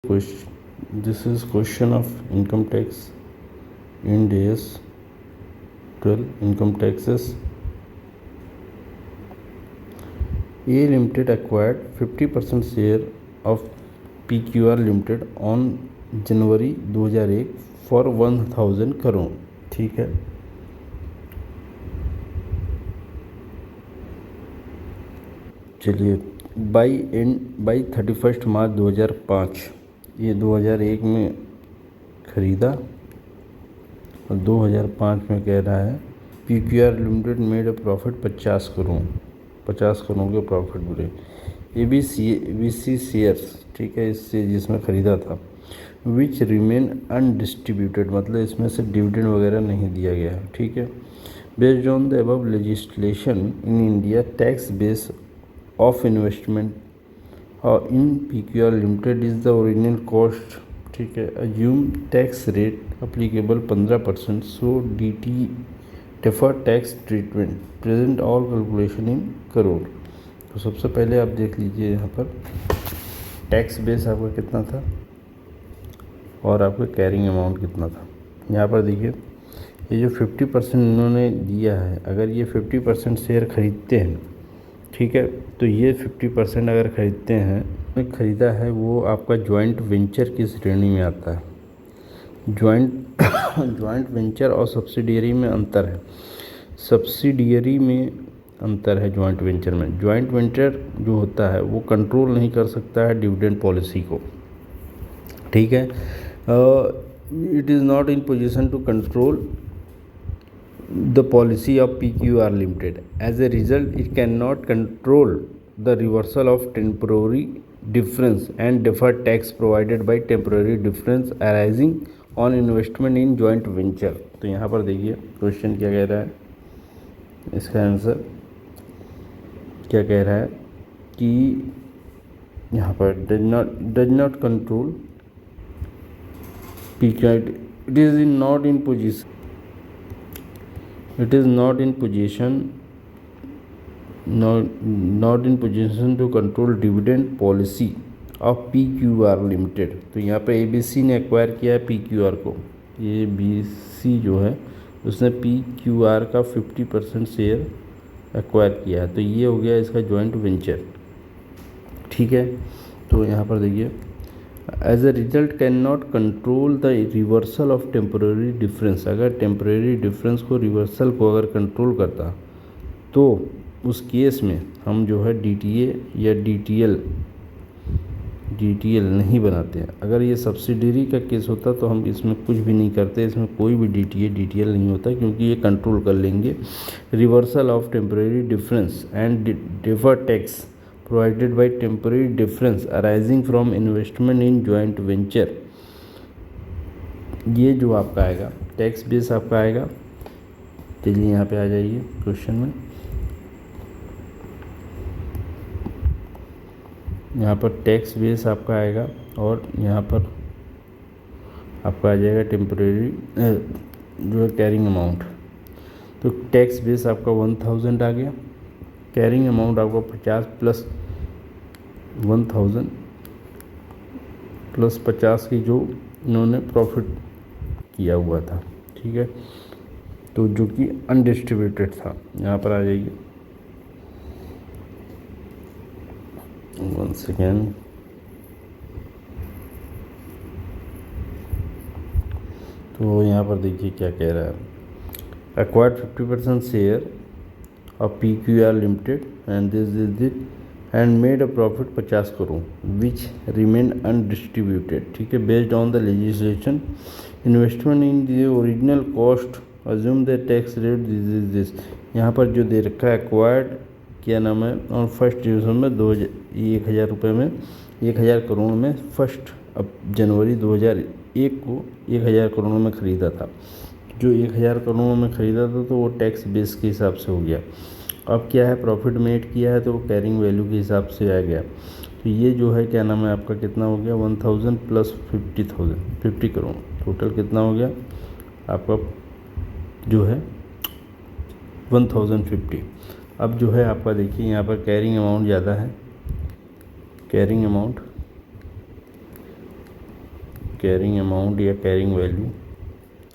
This is question of income tax. Ind AS 12 income taxes. A Limited acquired 50% share of PQR Limited on January 2001 for 1000 crore. ठीक है. चलिए by 31 मार्च 2005 ये 2001 में ख़रीदा और 2005 में कह रहा है PQR limited made a profit 50 crore के प्रॉफिट मिले. ABC शेयर्स, ठीक है, इससे जिसमें ख़रीदा था, विच रिमेन अनडिस्ट्रीब्यूटेड, मतलब इसमें से डिविडेंड वगैरह नहीं दिया गया है. ठीक है. Based on the above legislation in India, tax base of investment in PQR Limited is the original cost. ठीक है. Assume tax rate applicable 15%. So DT deferred tax treatment. Present all calculation in crore. तो सबसे पहले आप देख लीजिए यहाँ पर टैक्स बेस आपका कितना था और आपका कैरिंग अमाउंट कितना था. यहाँ पर देखिए ये जो 50% इन्होंने दिया है, अगर ये 50% शेयर खरीदते हैं, ठीक है, तो ये 50% अगर ख़रीदते हैं, ख़रीदा है वो आपका जॉइंट वेंचर की श्रेणी में आता है. जॉइंट वेंचर और सब्सिडियरी में अंतर है. सब्सिडियरी में अंतर है जॉइंट वेंचर में. जॉइंट वेंचर जो होता है वो कंट्रोल नहीं कर सकता है डिविडेंड पॉलिसी को. ठीक है. It is not in position to control the policy of PQR Limited. As a result, it cannot control the reversal of temporary difference and deferred tax provided by temporary difference arising on investment in joint venture. तो यहाँ पर देखिए question क्या कह रहा है, इसका answer क्या कह रहा है कि यहाँ पर does not control PQR. It is not in position. It is not in position to control dividend policy of PQR Limited. तो यहाँ पे ABC ने एक्वायर किया है PQR को. ABC जो है उसने PQR का 50% शेयर एक्वायर किया है, तो ये हो गया इसका जॉइंट वेंचर. ठीक है. तो यहाँ पर देखिए as a result can not control the reversal of temporary difference. अगर टेम्पररी डिफरेंस को रिवर्सल को अगर कंट्रोल करता तो उस केस में हम जो है DTA या DTL नहीं बनाते हैं. अगर ये सब्सिडरी का केस होता तो हम इसमें कुछ भी नहीं करते, इसमें कोई भी DTL नहीं होता, क्योंकि ये कंट्रोल कर लेंगे reversal of temporary difference and deferred tax provided by temporary difference arising from investment in joint venture. ये जो आपका आएगा टैक्स बेस आपका आएगा. चलिए यहाँ पे आ जाइए क्वेश्चन में. यहाँ पर टैक्स बेस आपका आएगा और यहाँ पर आपका आ जाएगा टेम्परेरी जो है कैरिंग अमाउंट. तो टैक्स बेस आपका 1000 आ गया, कैरिंग अमाउंट आपका 50 प्लस 1000 प्लस 50 की जो इन्होंने प्रॉफिट किया हुआ था. ठीक है. तो जो कि अनडिस्ट्रीब्यूटेड था. यहाँ पर आ जाइए 1 सेकेंड. तो यहाँ पर देखिए क्या कह रहा है. Acquired 50% share of PQR Limited and this is it and made a profit 50 crore which remain undistributed. ठीक है. based on the legislation investment in the original cost assume the tax rate this. यहाँ पर जो दे रखा है एक्वायर्ड क्या नाम है और फर्स्ट डिवीज़न में 1000 रुपये में 1000 करोड़ में फर्स्ट अब जनवरी 2001 को 1000 करोड़ में ख़रीदा था. जो 1000 करोड़ में ख़रीदा था तो वो टैक्स बेस के हिसाब से हो गया. अब क्या है प्रॉफिट मेड किया है तो वो कैरिंग वैल्यू के हिसाब से आ गया. तो ये जो है क्या नाम है आपका कितना हो गया 1000 प्लस 50 करोड़ टोटल कितना हो गया आपका जो है 1050. अब जो है आपका देखिए यहाँ पर कैरिंग अमाउंट ज़्यादा है. कैरिंग अमाउंट कैरिंग अमाउंट या कैरिंग वैल्यू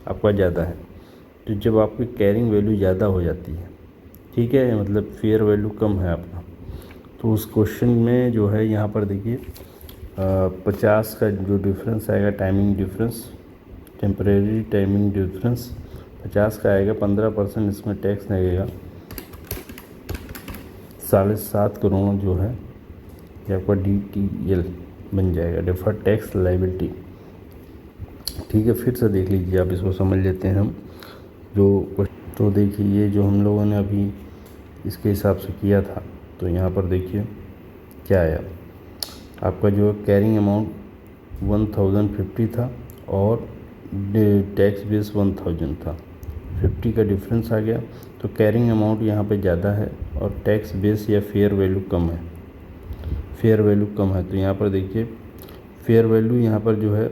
आपका ज़्यादा है। तो जब आपकी कैरिंग वैल्यू ज़्यादा हो जाती है, ठीक है, मतलब फेयर वैल्यू कम है आपका, तो उस क्वेश्चन में जो है यहाँ पर देखिए 50 का जो डिफरेंस आएगा, timing difference, temporary timing difference 50 का आएगा, 15% इसमें टैक्स लगेगा, 7.5 करोड़ जो है ये आपका DTL बन जाएगा, डिफर्ड टैक्स लायबिलिटी। ठीक है, फिर से देख लीजिए आप, इसको समझ लेते हैं हम जो। तो देखिए ये जो हम लोगों ने अभी इसके हिसाब से किया था, तो यहाँ पर देखिए क्या आया आपका, जो कैरिंग अमाउंट 1050 था और टैक्स बेस 1000 था, 50 का डिफरेंस आ गया। तो कैरिंग अमाउंट यहाँ पे ज़्यादा है और टैक्स बेस या फेयर वैल्यू कम है, फेयर वैल्यू कम है। तो यहाँ पर देखिए फेयर वैल्यू यहाँ पर जो है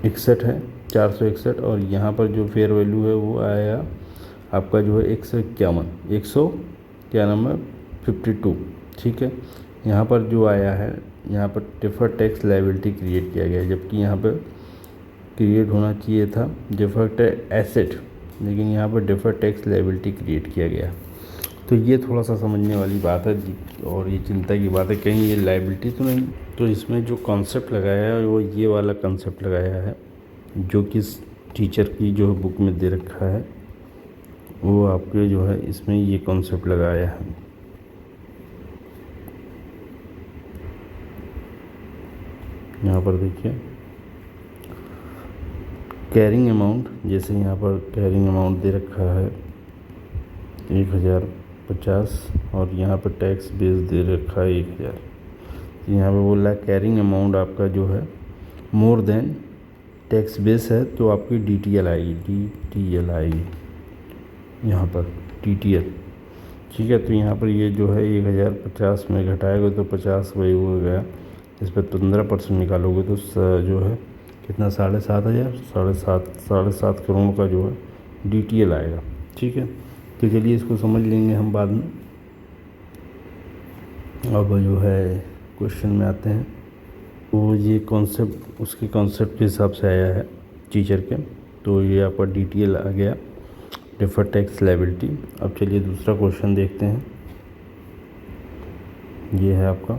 61 है, 461, और यहाँ पर जो फेयर वैल्यू है वो आया आपका जो है 151, क्या नाम है 52। ठीक है, यहाँ पर जो आया है, यहाँ पर डिफर्ड टैक्स लायबिलिटी क्रिएट किया गया है, जबकि यहाँ पर क्रिएट होना चाहिए था डिफर्ड एसेट, लेकिन यहाँ पर डिफर्ड टैक्स लायबिलिटी क्रिएट किया गया। तो ये थोड़ा सा समझने वाली बात है और ये चिंता की बात है, कहीं ये लायबिलिटी तो नहीं। तो इसमें जो कॉन्सेप्ट लगाया है वो ये वाला कॉन्सेप्ट लगाया है, जो कि टीचर की जो बुक में दे रखा है, वो आपके जो है इसमें ये कॉन्सेप्ट लगाया है। यहाँ पर देखिए कैरिंग अमाउंट, जैसे यहाँ पर कैरिंग अमाउंट दे रखा है 1050 और यहाँ पर टैक्स बेस दे रखा है 1000। तो यहाँ पर बोल रहा है कैरिंग अमाउंट आपका जो है मोर देन टैक्स बेस है, तो आपकी DTL आएगी यहाँ पर DTL। ठीक है, तो यहाँ पर ये जो है 1050 में घटाएगा तो 50 वही हो गया, इस पर 15% निकालोगे तो जो है कितना 7,500 करोड़ का जो है DTL आएगा। ठीक है, तो चलिए इसको समझ लेंगे हम बाद में। अब जो है क्वेश्चन में आते हैं, तो ये कॉन्सेप्ट उसके कॉन्सेप्ट के हिसाब से आया है टीचर के, तो ये आपका DTL आ गया, डिफर्ड टैक्स लायबिलिटी। अब चलिए दूसरा क्वेश्चन देखते हैं, ये है आपका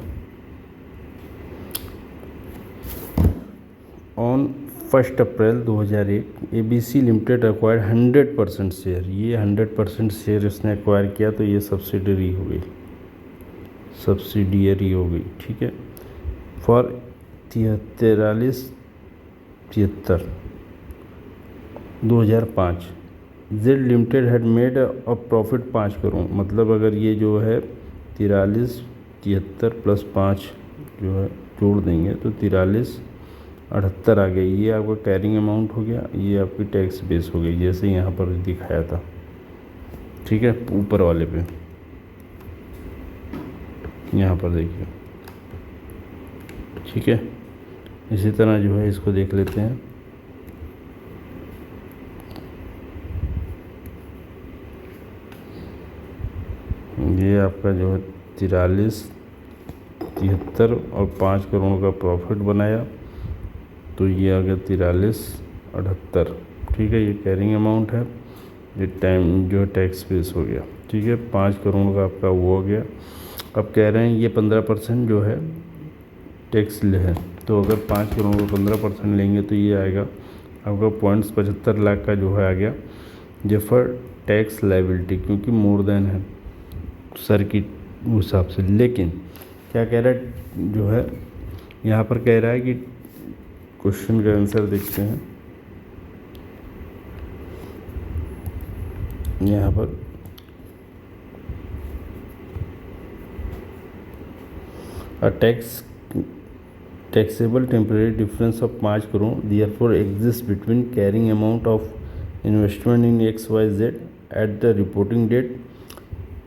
on 1 April 2001 ABC limited acquired 100% share. ये 100% शेयर इसने एक्वायर किया, तो ये सब्सिडियरी हो गई, ठीक है, for 2005 Z limited had made a profit 5 crore. मतलब अगर ये जो है 4373 प्लस 5 जो है जोड़ देंगे तो 4378 आ गई। ये आपका कैरिंग अमाउंट हो गया, ये आपकी टैक्स बेस हो गई, जैसे यहाँ पर दिखाया था। ठीक है, ऊपर वाले पे यहाँ पर देखिए। ठीक है, इसी तरह जो है इसको देख लेते हैं। ये आपका जो है 4373 और 5 करोड़ का प्रॉफिट बनाया, तो ये आ गया 4378। ठीक है, ये कैरिंग अमाउंट है, ये टाइम जो है टैक्स बेस हो गया। ठीक है, 5 करोड़ का आपका वो हो गया। अब कह रहे हैं ये 15% जो है टैक्स ले है, तो अगर 5 करोड़ का 15% लेंगे तो ये आएगा आपका 0.75 लाख का जो है आ गया डिफर्ड टैक्स लायबिलिटी, क्योंकि मोर देन है सर की हिसाब से। लेकिन क्या कह रहा है जो है यहाँ पर कह रहा है कि क्वेश्चन का आंसर देखते हैं यहाँ पर। A taxable temporary difference of 5 crore therefore exists between carrying amount of investment in XYZ at the reporting date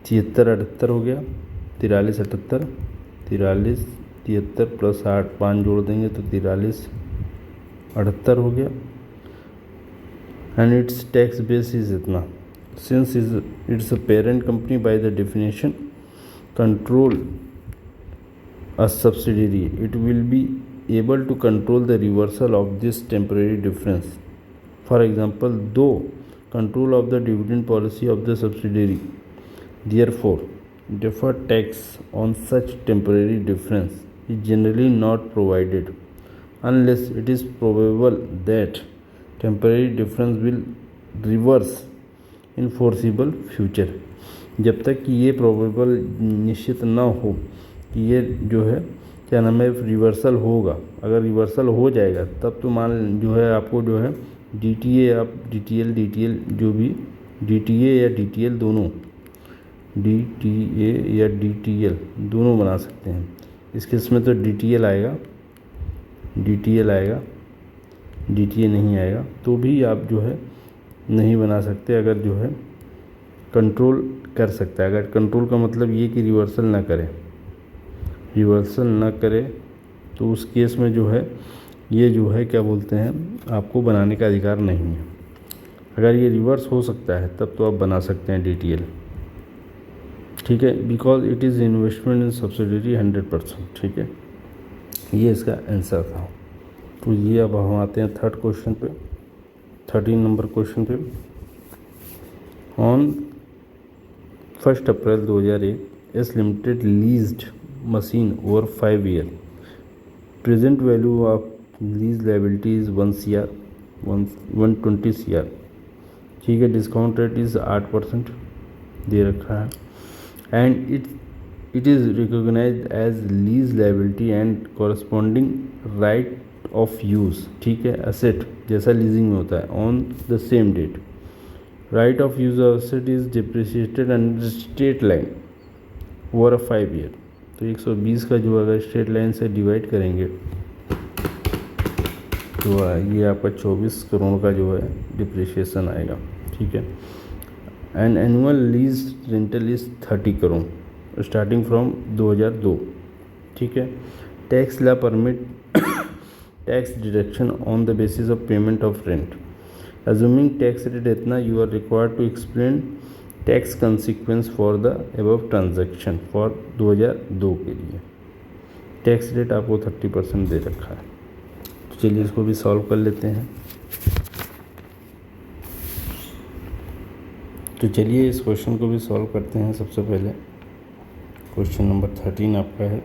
7378 हो गया, 4378 प्लस 8 5 जोड़ देंगे तो 4378 हो गया, and it's tax base is इतना। Since it's a parent company by the definition control a subsidiary, it will be able to control the reversal of this temporary difference. For example, though control of the dividend policy of the subsidiary, therefore deferred tax on such temporary difference is generally not provided unless it is probable that temporary difference will reverse in foreseeable future. जब तक कि ये probable निश्चित न हो कि ये जो है क्या नाम है रिवर्सल होगा, अगर रिवर्सल हो जाएगा तब तो मान जो है आपको जो है DTA आप DTL जो भी DTA या DTL दोनों DTA या DTL दोनों बना सकते हैं। इस केस में तो DTL आएगा, DTA नहीं आएगा, तो भी आप जो है नहीं बना सकते अगर जो है कंट्रोल कर सकता है। अगर कंट्रोल का मतलब ये कि रिवर्सल ना करे तो उस केस में जो है ये जो है क्या बोलते हैं आपको बनाने का अधिकार नहीं है। अगर ये रिवर्स हो सकता है तब तो आप बना सकते हैं DTL, ठीक है, because it is investment in subsidiary 100%, ठीक है, ये इसका आंसर था। तो ये अब हम आते हैं थर्ड क्वेश्चन पे, 13 नंबर क्वेश्चन पे। On 1 April 2001 S limited leased machine hour 5 year, present value of lease liability is 120 CR, ठीक है, डिस्काउंट रेट इज़ 8% दे रखा है, and it is recognised as lease liability and corresponding right of use, ठीक है, asset जैसा leasing में होता है, on the same date. Right of use asset is depreciated under straight line over 5 year. तो 120 का जो अगर स्ट्रेट लाइन से डिवाइड करेंगे तो ये आपका 24 करोड़ का जो है डिप्रिशिएशन आएगा, ठीक है। And annual lease rental is 30 crore starting from 2002, ठीक है। Tax law permit tax deduction on the basis of payment of rent. Assuming tax rate इतना, you are required to explain tax consequence for the above transaction for 2002 के लिए। Tax rate आपको 30% दे रखा है। तो चलिए इसको भी सॉल्व कर लेते हैं। तो चलिए इस क्वेश्चन को भी सॉल्व करते हैं। सबसे पहले क्वेश्चन नंबर 13 आपका है।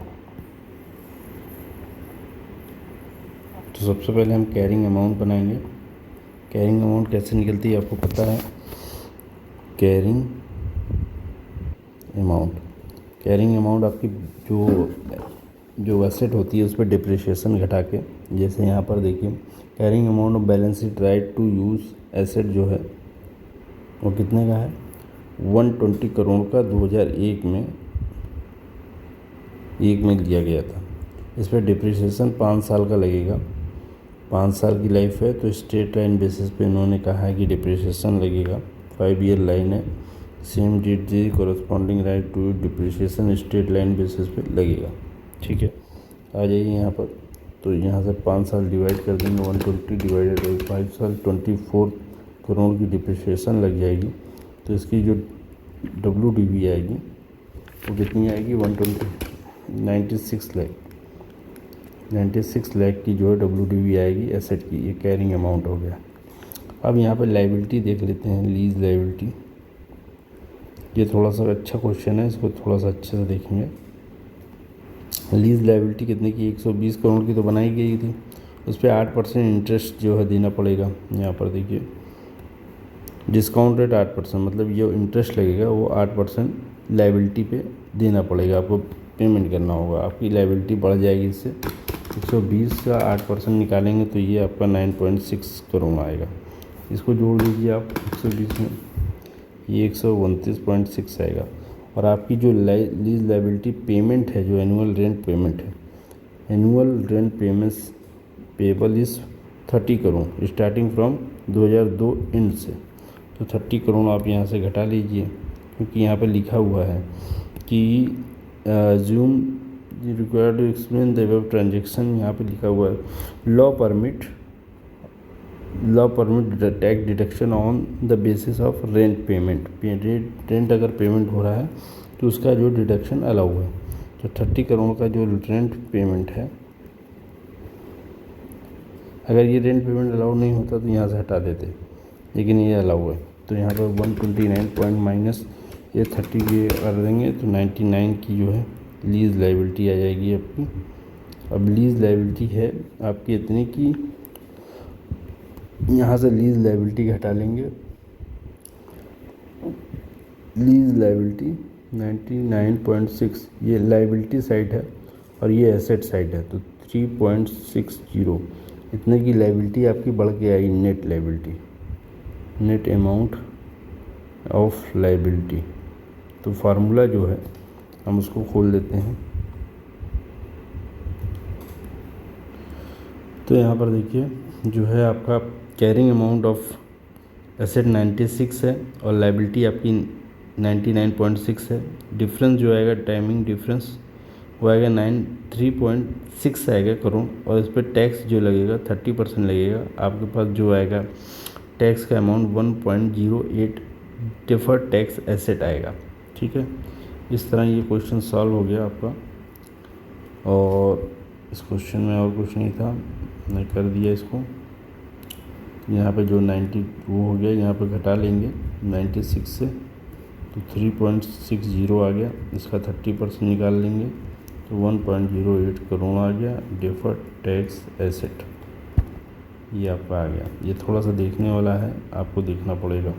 तो सबसे पहले हम कैरिंग अमाउंट बनाएंगे। कैरिंग अमाउंट कैसे निकलती है आपको पता है। कैरिंग अमाउंट आपकी जो एसेट होती है उस पर डिप्रिशिएशन घटा के, जैसे यहाँ पर देखिए carrying amount of balance sheet right to use asset जो है वो कितने का है 120 करोड़ का 2001 में लिया गया था। इस पर डिप्रिशिएशन 5 साल का लगेगा, 5 साल की लाइफ है। तो स्ट्रेट लाइन बेसिस पे इन्होंने कहा है कि डिप्रिशिएशन लगेगा, 5 ईयर लाइन है, सेम डेट जी corresponding right to depreciation straight line basis पे लगेगा, ठीक है। आ जाइए यहाँ पर, तो यहाँ से 5 साल डिवाइड कर देंगे, 120 डिवाइडेड बाई 5 साल 24 करोड़ की डिप्रिशिएशन लग जाएगी। तो इसकी जो WDV आएगी वो कितनी आएगी 96 लाख की जो है WDV आएगी एसेट की। ये कैरिंग अमाउंट हो गया। अब यहाँ पर लाइबिलिटी देख लेते हैं, लीज लाइबिलिटी। ये थोड़ा सा अच्छा क्वेश्चन है, इसको थोड़ा सा अच्छे से देखेंगे। लीज लाइबिलिटी कितने की 120 करोड़ की तो बनाई गई थी, उस पर 8% इंटरेस्ट जो है देना पड़ेगा। यहाँ पर देखिए डिस्काउंट रेट 8%, मतलब ये इंटरेस्ट लगेगा वो 8% लाइबिलिटी पे देना पड़ेगा, आपको पेमेंट करना होगा। आपकी लाइबिलिटी बढ़ जाएगी, इससे 120 का 8% निकालेंगे तो ये आपका 9.6 करोड़ आएगा। इसको जोड़ लीजिए आप 120 में, ये 129.6 आएगा। और आपकी जो लीज लाइबिलिटी पेमेंट है, जो एनुअल रेंट पेमेंट है, annual rent payments payable is 30 crore starting from 2002 and से। तो 30 करोड़ आप यहाँ से घटा लीजिए, क्योंकि यहाँ पे लिखा हुआ है कि assume required to explain the above transaction। यहाँ पे लिखा हुआ है law permit tax deduction on the basis of rent payment. Rent अगर पेमेंट हो रहा है तो उसका जो डिडक्शन अलाउ है। तो 30 करोड़ का जो रेंट पेमेंट है अगर ये रेंट पेमेंट अलाउ नहीं होता तो यहाँ से हटा देते, लेकिन ये अलाउ है। तो यहाँ पर 129 पॉइंट माइनस ये 30 के कर देंगे तो 99 की जो है लीज़ लाइबिलिटी आ जाएगी आपकी। अब लीज़ लाइबिलिटी है आपकी इतनी की यहाँ से लीज़ लाइबिलिटी हटा लेंगे। लीज़ लाइबिलिटी 99.6 ये लाइबिलिटी साइड है और ये एसेट साइड है, तो 3.60 इतने की लाइबिलिटी आपकी बढ़ के आई net liability, net amount of liability. तो फार्मूला जो है हम उसको खोल देते हैं। तो यहाँ पर देखिए जो है आपका कैरिंग अमाउंट ऑफ एसेट 96 है और लाइबिलिटी आपकी 99.6 है। डिफरेंस जो आएगा टाइमिंग डिफरेंस वो आएगा 3.6 आएगा करोड़, और इस पर टैक्स जो लगेगा 30% लगेगा। आपके पास जो आएगा टैक्स का अमाउंट 1.08 डिफर्ड टैक्स एसेट आएगा। ठीक है, इस तरह ये क्वेश्चन सॉल्व हो गया आपका। और इस क्वेश्चन में और कुछ नहीं था, मैं कर दिया इसको। यहाँ पे जो 90 वो हो गया, यहाँ पे घटा लेंगे 96 से तो 3.60 आ गया। इसका 30% निकाल लेंगे तो 1.08 करोड़ आ गया डिफर्ड टैक्स एसेट, ये आपका आ गया। ये थोड़ा सा देखने वाला है, आपको देखना पड़ेगा।